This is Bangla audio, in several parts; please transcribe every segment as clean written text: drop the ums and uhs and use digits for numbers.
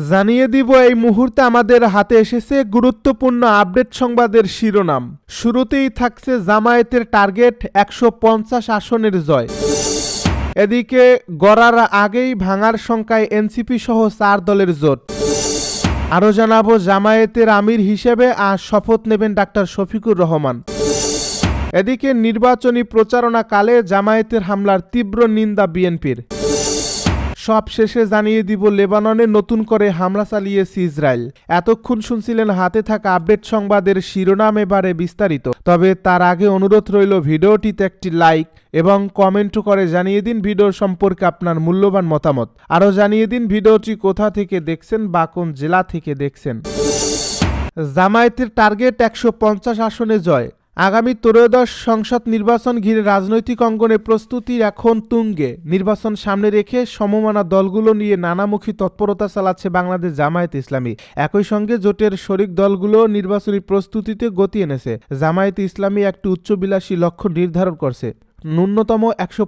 জানিয়ে দিব এই মুহূর্তে আমাদের হাতে এসেছে গুরুত্বপূর্ণ আপডেট সংবাদের শিরোনাম। শুরুতেই থাকছে জামায়াতের টার্গেট ১৫০ আসনের জয়। এদিকে গড়ার আগেই ভাঙার শঙ্কায় এনসিপি সহ ৪ দলের জোট। আরও জানাবো জামায়াতের আমির হিসেবে আজ শপথ নেবেন ডাক্তার শফিকুর রহমান। এদিকে নির্বাচনী প্রচারণাকালে জামায়াতের হামলার তীব্র নিন্দা বিএনপির। সব শেষে জানিয়ে দিব লেবাননে নতুন করে হামলা চালিয়েছে ইসরায়েল। এতক্ষণ শুনছিলেন হাতে থাকা আপডেট সংবাদের শিরোনাম, এবারে বিস্তারিত। তবে তার আগে অনুরোধ রইল ভিডিওটিতে একটি লাইক এবং কমেন্ট করে জানিয়ে দিন ভিডিও সম্পর্কে আপনার মূল্যবান মতামত। আরও জানিয়ে দিন ভিডিওটি কোথা থেকে দেখছেন বা কোন জেলা থেকে দেখছেন। জামায়াতের টার্গেট ১৫০ আসনে জয়। আগামী ত্রয়োদশ সংসদ নির্বাচন ঘিরে রাজনৈতিক অঙ্গনে প্রস্তুতির এখন তুঙ্গে। নির্বাচন সামনে রেখে সমমনা দলগুলো নিয়ে নানামুখী তৎপরতা চালাচ্ছে বাংলাদেশ জামায়াত ইসলামী। একই সঙ্গে জোটের শরিক দলগুলো নির্বাচনী প্রস্তুতিতে গতি এনেছে। জামায়াত ইসলামী একটি উচ্চবিলাসী লক্ষ্য নির্ধারণ করছে, ন্যূনতম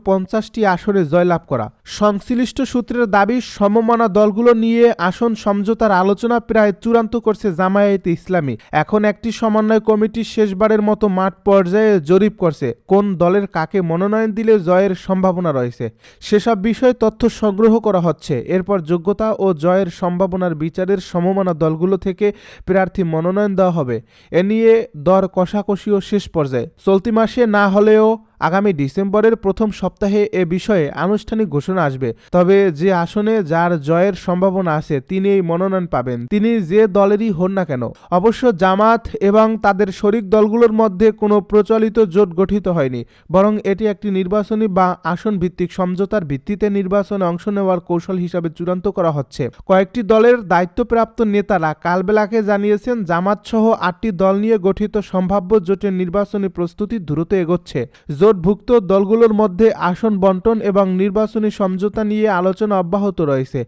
১৫০টি আসনে জয়লাভ করা। সংশ্লিষ্ট সূত্রের দাবি, সমমনা দলগুলো নিয়ে আসন সমঝোতার আলোচনা প্রায় চূড়ান্ত করছে জামায়াতে ইসলামী। এখন একটি সমন্বয় কমিটি শেষবারের মতো মাঠ পর্যায়ে জরিপ করছে কোন দলের কাকে মনোনয়ন দিলে জয়ের সম্ভাবনা রয়েছে। সেসব বিষয়ে তথ্য সংগ্রহ করা হচ্ছে। এরপর যোগ্যতা ও জয়ের সম্ভাবনার বিচারের সমমনা দলগুলো থেকে প্রার্থী মনোনয়ন দেওয়া হবে। এ নিয়ে দর কষাকষিও শেষ পর্যায়ে। চলতি মাসে না হলেও আগামী ডিসেম্বরের প্রথম সপ্তাহে এ বিষয়ে আনুষ্ঠানিক ঘোষণা আসবে। তবে যে আসনে যার জয়ের সম্ভাবনা আছে তিনি এই মনোনয়ন পাবেন, তিনি যে দলেরই হন না কেন। অবশ্য জামাত এবং তাদের শরিক দলগুলোর মধ্যে কোনো প্রচলিত জোট গঠিত হয়নি, বরং এটি একটি নির্বাচনী বা আসন ভিত্তিক সমঝোতার ভিত্তিতে নির্বাচনে অংশ নেওয়ার কৌশল হিসাবে চূড়ান্ত করা হচ্ছে। কয়েকটি দলের দায়িত্বপ্রাপ্ত নেতারা কালবেলাকে জানিয়েছেন, জামাতসহ ৮টি দল নিয়ে গঠিত সম্ভাব্য জোটের নির্বাচনী প্রস্তুতি দ্রুত এগোচ্ছে। জোটভুক্ত দলগুলোর মধ্যে আসন বন্টন এবং নির্বাচনী সমঝোতা নিয়ে আলোচনা অব্যাহত রয়েছে।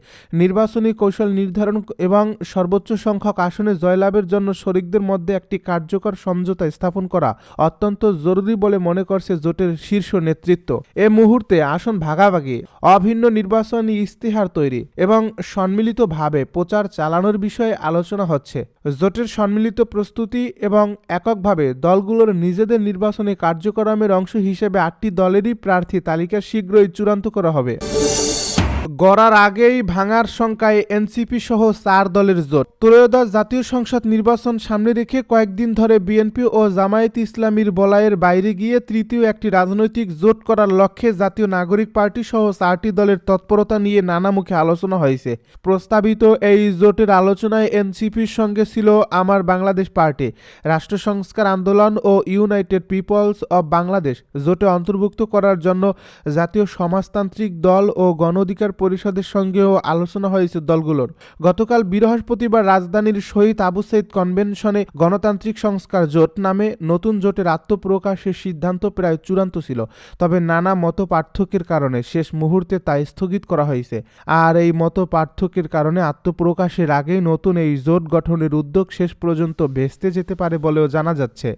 নির্বাচনী কৌশল নির্ধারণ এবং সর্বোচ্চ সংখ্যক আসনে জয়লাভের জন্য শরিকদের মধ্যে একটি কার্যকর সমঝোতা স্থাপন করা অত্যন্ত জরুরি বলে মনে করছে জোটের শীর্ষ নেতৃত্ব। এ মুহূর্তে আসন ভাগাভাগি, অভিন্ন নির্বাচনী ইস্তেহার তৈরি এবং সম্মিলিতভাবে প্রচার চালানোর বিষয়ে আলোচনা হচ্ছে। জোটের সম্মিলিত প্রস্তুতি এবং এককভাবে দলগুলোর নিজেদের নির্বাচনী কার্যক্রমের অংশ হিসেবে ৮টি দলেরই প্রার্থী তালিকা শীঘ্রই চূড়ান্ত করা হবে। গড়ার আগেই ভাঙার শঙ্কায় এনসিপি সহ ৪ দলের জোট। ত্রয়োদশ জাতীয় সংসদ নির্বাচন সামনে রেখে কয়েকদিন ধরে বিএনপি ও জামায়াত ইসলামীর বলয়ের বাইরে গিয়ে তৃতীয় একটি রাজনৈতিক জোট করার লক্ষ্যে জাতীয় নাগরিক পার্টি সহ ৪টি দলের তৎপরতা নিয়ে নানামুখী আলোচনা হয়েছে। প্রস্তাবিত এই জোটের আলোচনায় এনসিপির সঙ্গে ছিল আমার বাংলাদেশ পার্টি, রাষ্ট্র সংস্কার আন্দোলন ও ইউনাইটেড পিপলস অব বাংলাদেশ। জোটে অন্তর্ভুক্ত করার জন্য জাতীয় সমাজতান্ত্রিক দল ও গণ অধিকার পরিষদের সঙ্গেও আলোচনা হয়েছে দলগুলোর। গতকাল বৃহস্পতিবার রাজধানীর শহীদ আবু সাইদ কনভেনশনে গণতান্ত্রিক সংস্কার জোট নামে নতুন জোটের আত্মপ্রকাশের সিদ্ধান্ত প্রায় চূড়ান্ত ছিল। তবে নানা মত পার্থক্যের কারণে শেষ মুহূর্তে তা স্থগিত করা হয়েছে। আর এই মত পার্থক্যের কারণে আত্মপ্রকাশের আগেই নতুন এই জোট গঠনের উদ্যোগ শেষ পর্যন্ত ভেস্তে যেতে পারে বলেও জানা যাচ্ছে।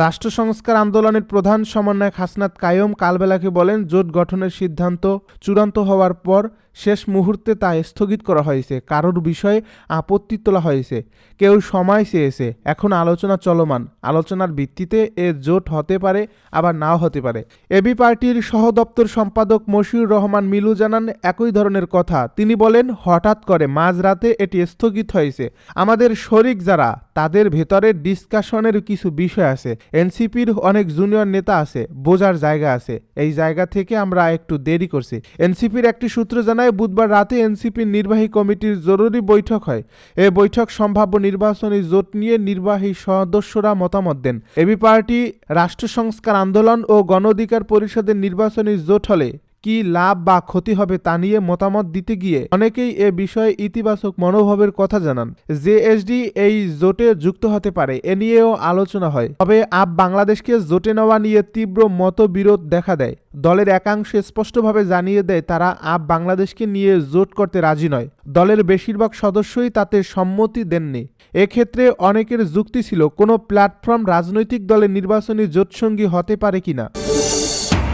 রাষ্ট্র সংস্কার আন্দোলনের প্রধান সমন্বয়ক হাসনাত কায়ুম কালবেলাকে বলেন, জোট গঠনের সিদ্ধান্ত চূড়ান্ত হওয়ার পর শেষ মুহূর্তে তা স্থগিত করা হয়েছে। কারোর বিষয়ে আপত্তি তোলা হয়েছে, কেউ সময় চেয়েছে, এখন আলোচনা চলমান। আলোচনার ভিত্তিতে এ জোট হতে পারে, আবার নাও হতে পারে। এবি পার্টির সহদপ্তর সম্পাদক মশিউর রহমান মিলু জানান একই ধরনের কথা। তিনি বলেন, হঠাৎ করে মাঝরাতে এটি স্থগিত হয়েছে। আমাদের শরিক যারা, তাদের ভেতরে ডিসকাশনের কিছু বিষয় আছে। এনসিপির অনেক জুনিয়র নেতা আছে, বোঝার জায়গা আছে। এই জায়গা থেকে আমরা একটু দেরি করছি। এনসিপির একটি সূত্র জানায়, বুধবার রাতে এনসিপির নির্বাহী কমিটির জরুরি বৈঠক হয়। এ বৈঠক সম্ভাব্য নির্বাচনী জোট নিয়ে নির্বাহী সদস্যরা মতামত দেন। এবি পার্টি, রাষ্ট্র সংস্কার আন্দোলন ও গণ অধিকার পরিষদের নির্বাচনী জোট হলে কি লাভ বা ক্ষতি হবে তা নিয়ে মতামত দিতে গিয়ে অনেকেই এ বিষয়ে ইতিবাচক মনোভাবের কথা জানান। জেএসডি এই জোটে যুক্ত হতে পারে, এ নিয়েও আলোচনা হয়। তবে আপ বাংলাদেশকে জোটে নেওয়া নিয়ে তীব্র মতবিরোধ দেখা দেয়। দলের একাংশ স্পষ্টভাবে জানিয়ে দেয় তারা আপ বাংলাদেশকে নিয়ে জোট করতে রাজি নয়। দলের বেশিরভাগ সদস্যই তাতে সম্মতি দেননি। এক্ষেত্রে অনেকের যুক্তি ছিল, কোনো প্ল্যাটফর্ম রাজনৈতিক দলের নির্বাচনী জোটসঙ্গী হতে পারে কিনা।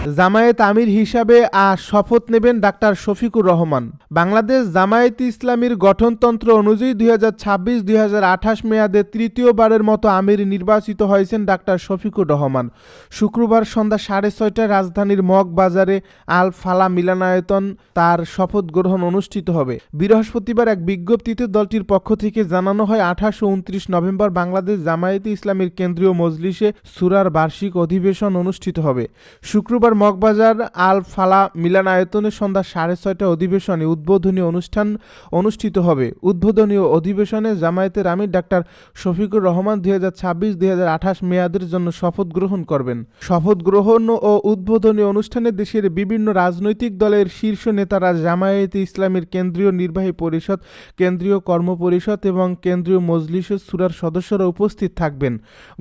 জামায়াত আমির হিসাবে শপথ নেবেন ডাক্তার শফিকুর রহমান। বাংলাদেশ জামায়াতে ইসলামীর গঠনতন্ত্র অনুযায়ী 2026-2028 মেয়াদে তৃতীয়বারের মতো আমির নির্বাচিত হয়েছেন ডাক্তার শফিকুর রহমান। শুক্রবার সন্ধ্যা 6:30টায় রাজধানীর মগবাজারে আল ফালা মিলনায়তন তার শপথ গ্রহণ অনুষ্ঠিত হবে। বৃহস্পতিবার এক বিজ্ঞপ্তিতে দলটির পক্ষ থেকে জানানো হয় 28 ও 29 নভেম্বর বাংলাদেশ জামায়াতে ইসলামীর কেন্দ্রীয় মজলিসে সূরার বার্ষিক অধিবেশন অনুষ্ঠিত হবে। শুক্রবার মগবাজার আল ফালা মিলনায়তনে সন্ধ্যা 6:30টায় অধিবেশনে উদ্বোধনী অনুষ্ঠান অনুষ্ঠিত হবে। উদ্বোধনী অধিবেশনে জামায়াতের আমির ডাক্তার শফিকুর রহমান 2026-2028 মেয়াদের জন্য শপথ গ্রহণ করবেন। শপথ গ্রহণ ও উদ্বোধনী অনুষ্ঠানে দেশের বিভিন্ন রাজনৈতিক দলের শীর্ষ নেতারা, জামায়াতে ইসলামীর কেন্দ্রীয় নির্বাহী পরিষদ, কেন্দ্রীয় কর্ম পরিষদ এবং কেন্দ্রীয় মজলিসের সূরার সদস্যরা উপস্থিত থাকবেন।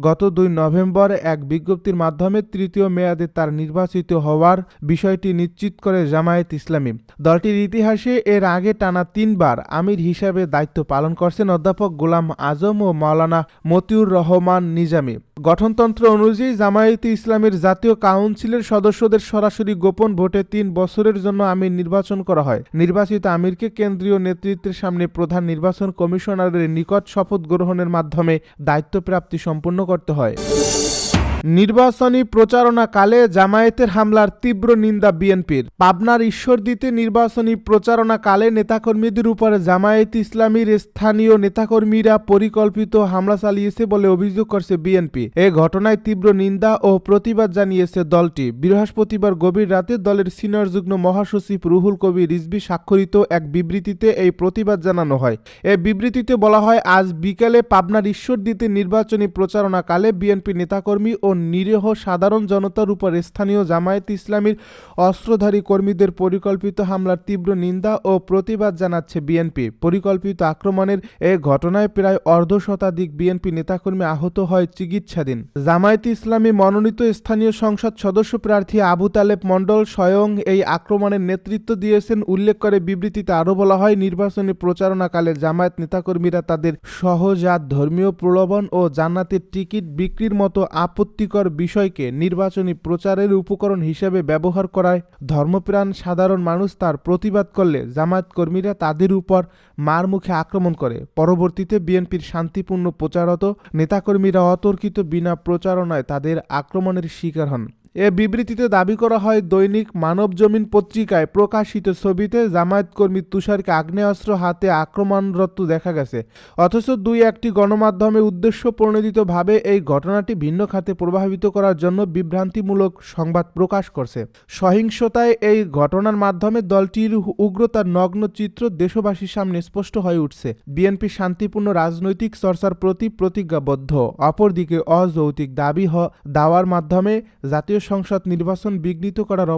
গত 2 নভেম্বর এক বিজ্ঞপ্তির মাধ্যমে তৃতীয় মেয়াদে তার নির্বাচিত হওয়ার বিষয়টি নিশ্চিত করে জামায়াত ইসলামী। দলটির ইতিহাসে এর আগে টানা 3 বার আমির হিসাবে দায়িত্ব পালন করছেন অধ্যাপক গোলাম আজম ও মাওলানা মতিউর রহমান নিজামী। গঠনতন্ত্র অনুযায়ী জামায়াতে ইসলামীর জাতীয় কাউন্সিলের সদস্যদের সরাসরি গোপন ভোটে 3 বছরের জন্য আমির নির্বাচন করা হয়। নির্বাচিত আমিরকে কেন্দ্রীয় নেতৃত্বের সামনে প্রধান নির্বাচন কমিশনারের নিকট শপথ গ্রহণের মাধ্যমে দায়িত্ব প্রাপ্তি সম্পন্ন করতে হয়। নির্বাচনী প্রচারণাকালে জামায়াতের হামলার তীব্র নিন্দা বিএনপির। পাবনার ঈশ্বরদীতে নির্বাচনী প্রচারণাকালে নেতাকর্মীদের উপরে জামায়াতে ইসলামীর স্থানীয় নেতাকর্মীরা পরিকল্পিত হামলা চালিয়েছে বলে অভিযোগ করছে বিএনপি। এ ঘটনায় তীব্র নিন্দা ও প্রতিবাদ জানিয়েছে দলটি। বৃহস্পতিবার গভীর রাতে দলের সিনিয়র যুগ্ম মহাসচিব রুহুল কবির রিজভী স্বাক্ষরিত এক বিবৃতিতে এই প্রতিবাদ জানানো হয়। এ বিবৃতিতে বলা হয়, আজ বিকেলে পাবনার ঈশ্বরদীতে নির্বাচনী প্রচারণাকালে বিএনপি নেতাকর্মী ও নিরীহ সাধারণ জনতার উপর স্থানীয় জামায়াতে ইসলামীর অস্ত্রধারী কর্মীদের পরিকল্পিত হামলার তীব্র নিন্দা ও প্রতিবাদ জানাচ্ছে বিএনপি। পরিকল্পিত আক্রমণের এ ঘটনায় প্রায় অর্ধশতাধিক বিএনপি নেতাকর্মী আহত হয় চিকিৎসাধীন। জামায়াতে ইসলামী মনোনীত স্থানীয় সংসদ সদস্য প্রার্থী আবু তালেব মণ্ডল স্বয়ং এই আক্রমণের নেতৃত্ব দিয়েছেন উল্লেখ করে বিবৃতিতে আরও বলা হয়, নির্বাচনী প্রচারণাকালে জামায়াত নেতাকর্মীরা তাদের সহজাত ধর্মীয় প্রলোভন ও জান্নাতের টিকিট বিক্রির মতো আপত্তিকর বিষয়কে নির্বাচনী প্রচারের উপকরণ হিসেবে ব্যবহার করায় ধর্মপ্রাণ সাধারণ মানুষ তার প্রতিবাদ করলে জামায়াত কর্মীরা তাদের উপর মার মুখে আক্রমণ করে। পরবর্তীতে বিএনপির শান্তিপূর্ণ প্রচারত নেতাকর্মীরা অতর্কিত বিনা প্রচারণায় তাদের আক্রমণের শিকার হন। এ বিবৃতিতে দাবি করা হয়, দৈনিক মানবজমিন পত্রিকায় প্রকাশিত ছবিতে জামায়াত কর্মী তুষারকে আগ্নেয়াস্ত্র হাতে আক্রমণরত দেখা গেছে, অথচ 2-1টি গণমাধ্যমে উদ্দেশ্য প্রণোদিতভাবে এই ঘটনাটি ভিন্ন খাতে প্রভাবিত করার জন্য বিভ্রান্তিমূলক সংবাদ প্রকাশ করছে। সহিংসতায় এই ঘটনার মাধ্যমে দলটির উগ্রতার নগ্ন চিত্র দেশবাসীর সামনে স্পষ্ট হয়ে উঠছে। বিএনপি শান্তিপূর্ণ রাজনৈতিক চর্চার প্রতি প্রতিজ্ঞাবদ্ধ। অপরদিকে অযৌক্তিক দাবি দাওয়ার মাধ্যমে জাতীয় সংসদ নির্বাচন বিঘ্নিত করার